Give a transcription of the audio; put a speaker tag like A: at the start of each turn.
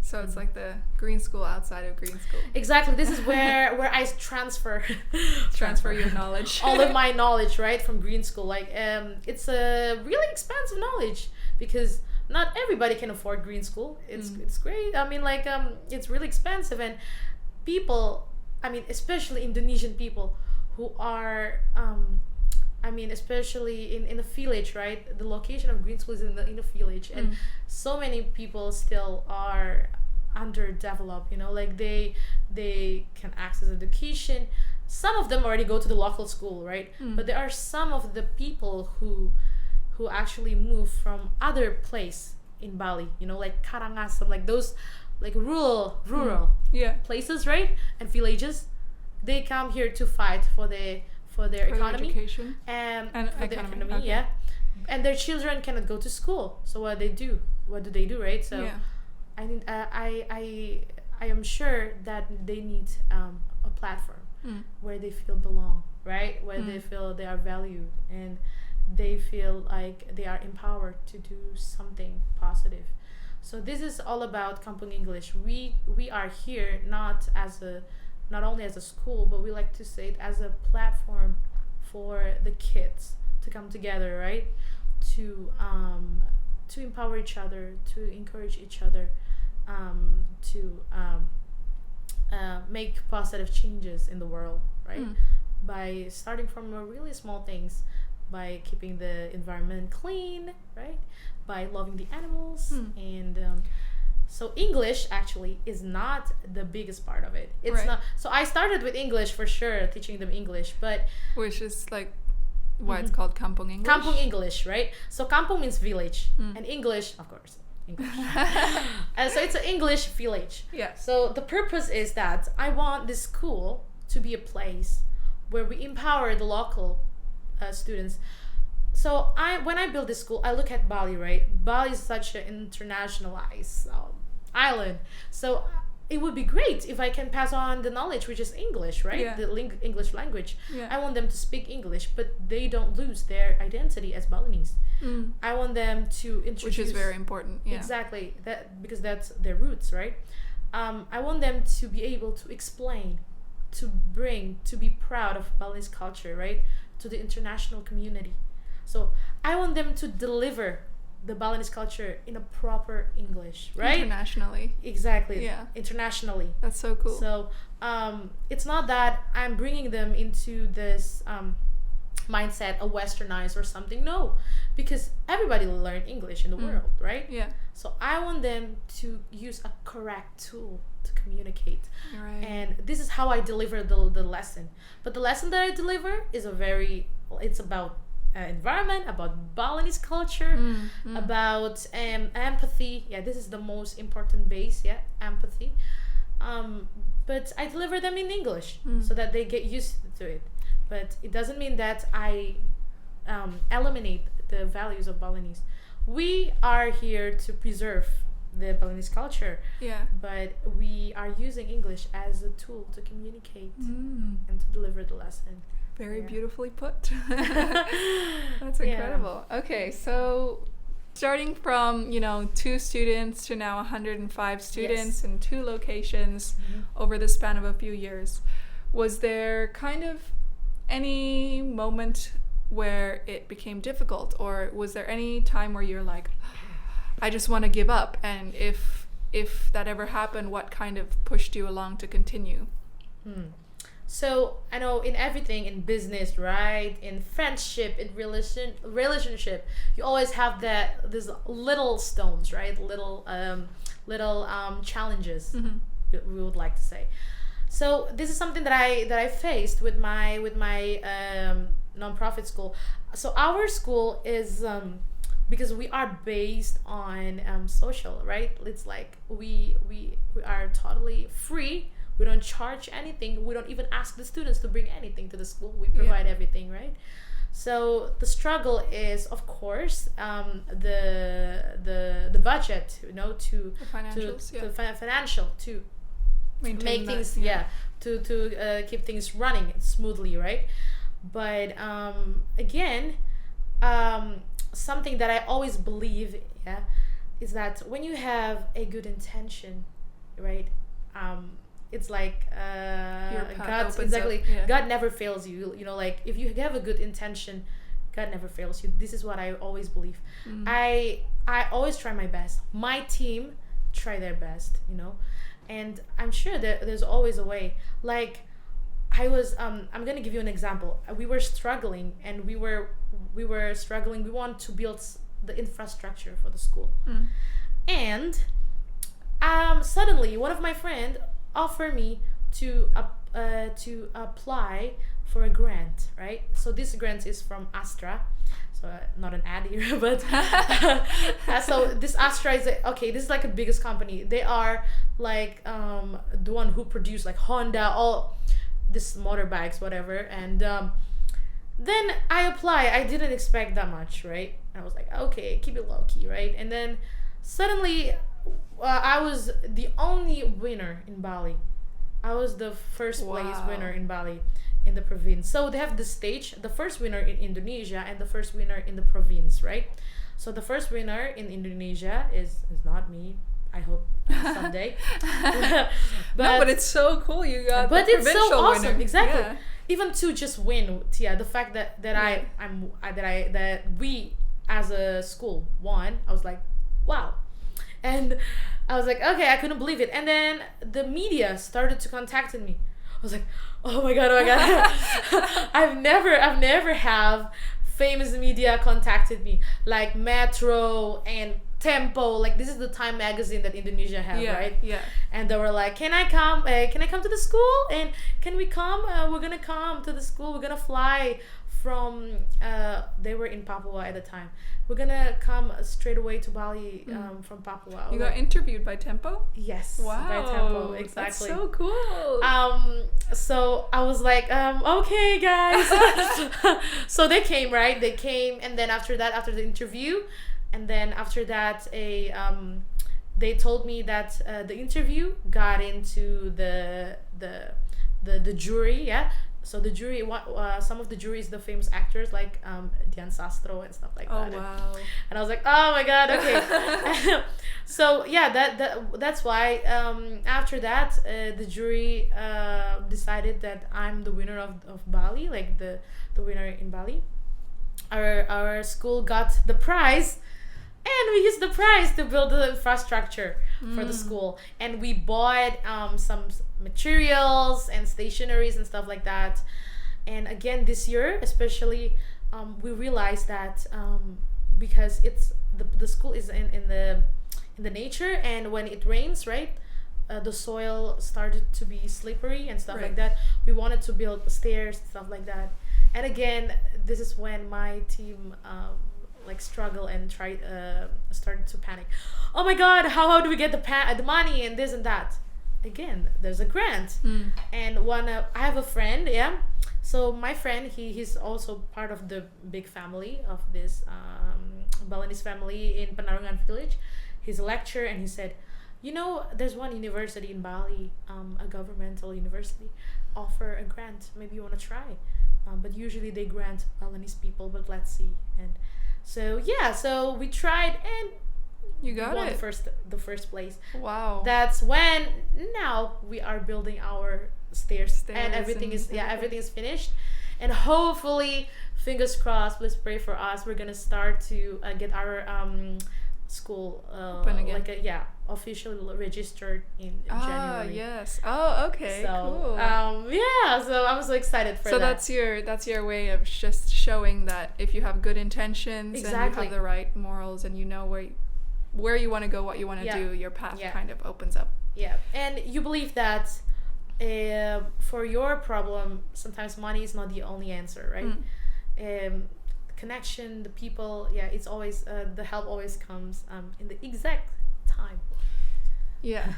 A: So it's like the green school outside of green school.
B: Exactly. This is where I transfer
A: Your knowledge.
B: all of my knowledge, right, from green school. Like it's a really expensive knowledge because not everybody can afford green school. It's great. I mean, like it's really expensive, and people, I mean, especially Indonesian people who are I mean, especially in a village, right? The location of green school is in a village, and so many people still are underdeveloped. You know, like they can access education. Some of them already go to the local school, right? But there are some of the people who actually move from other place in Bali. You know, like Karangasem, like those, like rural places, right? And villages. They come here to fight for their economy
A: education
B: and for
A: economy.
B: their economy, and their children cannot go to school. So what do they do, right? So I need I am sure that they need a platform where they feel belong, right? Where they feel they are valued and they feel like they are empowered to do something positive. So this is all about Kampoeng English. We are here not only as a school, but we like to say it as a platform for the kids to come together, right? To empower each other, to encourage each other, to make positive changes in the world, right? By starting from really small things, by keeping the environment clean, right? By loving the animals and so English actually is not the biggest part of it. It's not. So I started with English for sure, teaching them English, but
A: which is like why it's called Kampoeng English.
B: Kampoeng English, right? So Kampong means village, and English, of course, English. And so it's an English village.
A: Yeah.
B: So the purpose is that I want this school to be a place where we empower the local students. So when I build this school, I look at Bali, right? Bali is such an internationalized island. So it would be great if I can pass on the knowledge, which is English, right?
A: Yeah.
B: The English language.
A: Yeah.
B: I want them to speak English, but they don't lose their identity as Balinese. I want them to introduce,
A: which is very important. Yeah.
B: Exactly, that because that's their roots, right? I want them to be able to explain, to be proud of Balinese culture, right, to the international community. So I want them to deliver the Balinese culture in a proper English, right?
A: Internationally.
B: Exactly.
A: Yeah.
B: Internationally.
A: That's so cool.
B: So it's not that I'm bringing them into this mindset, a westernized or something. No, because everybody learn English in the world, right?
A: Yeah.
B: So I want them to use a correct tool to communicate.
A: Right.
B: And this is how I deliver the lesson. But the lesson that I deliver is it's about environment, about Balinese culture, about empathy. Yeah, this is the most important base. Yeah, empathy. But I deliver them in English so that they get used to it. But it doesn't mean that I eliminate the values of Balinese. We are here to preserve the Balinese culture.
A: Yeah.
B: But we are using English as a tool to communicate and to deliver the lesson.
A: Very beautifully put. That's incredible. Okay, so starting from 2 students to now 105 students in 2 locations over the span of a few years, was there kind of any moment where it became difficult, or was there any time where you're like, I just want to give up? And if that ever happened, what kind of pushed you along to continue?
B: So I know in everything, in business, right, in friendship, in relationship, you always have these little stones, right, little challenges, we would like to say. So this is something that I faced with my nonprofit school. So our school is because we are based on social, right? It's like we are totally free. We don't charge anything. We don't even ask the students to bring anything to the school. We provide everything, right? So the struggle is, of course, the budget, to
A: the financials,
B: financial to
A: maintain
B: make things to keep things running smoothly, right? But again, something that I always believe is that when you have a good intention right? It's like
A: Your path
B: God,
A: opens
B: exactly.
A: up, yeah.
B: God never fails you. You know, like if you have a good intention, God never fails you. This is what I always believe. I always try my best. My team try their best, you know, and I'm sure that there's always a way. Like I was, I'm gonna give you an example. We were struggling, and we were struggling. We want to build the infrastructure for the school, and suddenly one of my friend offered me to apply for a grant, right? So this grant is from Astra, so not an ad here, but so this Astra is okay. This is like the biggest company. They are like the one who produce like Honda, all this motorbikes, whatever. And then I apply. I didn't expect that much, right? I was like, okay, keep it low key, right? And then suddenly, I was the only winner in Bali. I was the first place winner in Bali, in the province. So they have the stage, the first winner in Indonesia and the first winner in the province, right? So the first winner in Indonesia is not me. I hope someday.
A: But it's so cool. You got
B: but
A: the
B: it's so
A: provincial
B: awesome,
A: winner.
B: exactly.
A: Yeah.
B: Even to just win, Tia, the fact that that we as a school won, I was like, wow. And I was like, okay, I couldn't believe it. And then the media started to contact me. I was like, oh my god. I've never have famous media contacted me, like Metro and Tempo. Like this is the Time magazine that Indonesia have, right?
A: Yeah.
B: And they were like, can I come to the school? And can we come? We're gonna come to the school. We're gonna fly from they were in Papua at the time. We're gonna come straight away to Bali from Papua.
A: You got interviewed by Tempo?
B: Yes.
A: Wow.
B: By Tempo, exactly.
A: That's so cool.
B: So I was like, okay, guys. So they came, right? They came, and then after the interview, and then after that, they told me that the interview got into the jury, yeah. So the jury, some of the jury is the famous actors like Dian Sastro and stuff like that.
A: Oh wow!
B: And I was like, oh my god, okay. So yeah, that's why after that the jury decided that I'm the winner of Bali, like the winner in Bali. Our school got the prize. And we used the prize to build the infrastructure for the school. And we bought some materials and stationaries and stuff like that. And again, this year, especially, we realized that because it's the school is in the nature, and when it rains, right, the soil started to be slippery and stuff like that. We wanted to build stairs and stuff like that. And again, this is when my team like struggle and started to panic. Oh my god, how do we get the money and this and that? Again, there's a grant. And I have a friend, yeah. So my friend, he's also part of the big family of this Balinese family in Penarungan village. He's a lecturer, and he said, you know, there's one university in Bali, a governmental university, offer a grant. Maybe you want to try. But usually they grant Balinese people, but let's see. And so yeah, so we tried, and
A: you got
B: won
A: it.
B: the first place.
A: Wow.
B: That's when now we are building our stairs and everything is finished, and hopefully, fingers crossed, let's pray for us. We're gonna start to get our school
A: open again.
B: Officially registered in January.
A: Yes. Oh, okay.
B: So
A: cool.
B: so I'm so excited for
A: so
B: that.
A: that's your way of just showing that if you have good intentions and you have the right morals and you know where you want to go, what you want to do, your path kind of opens up.
B: Yeah, and you believe that for your problem, sometimes money is not the only answer, right? Connection, the people, it's always the help always comes in the exact time.
A: Yeah.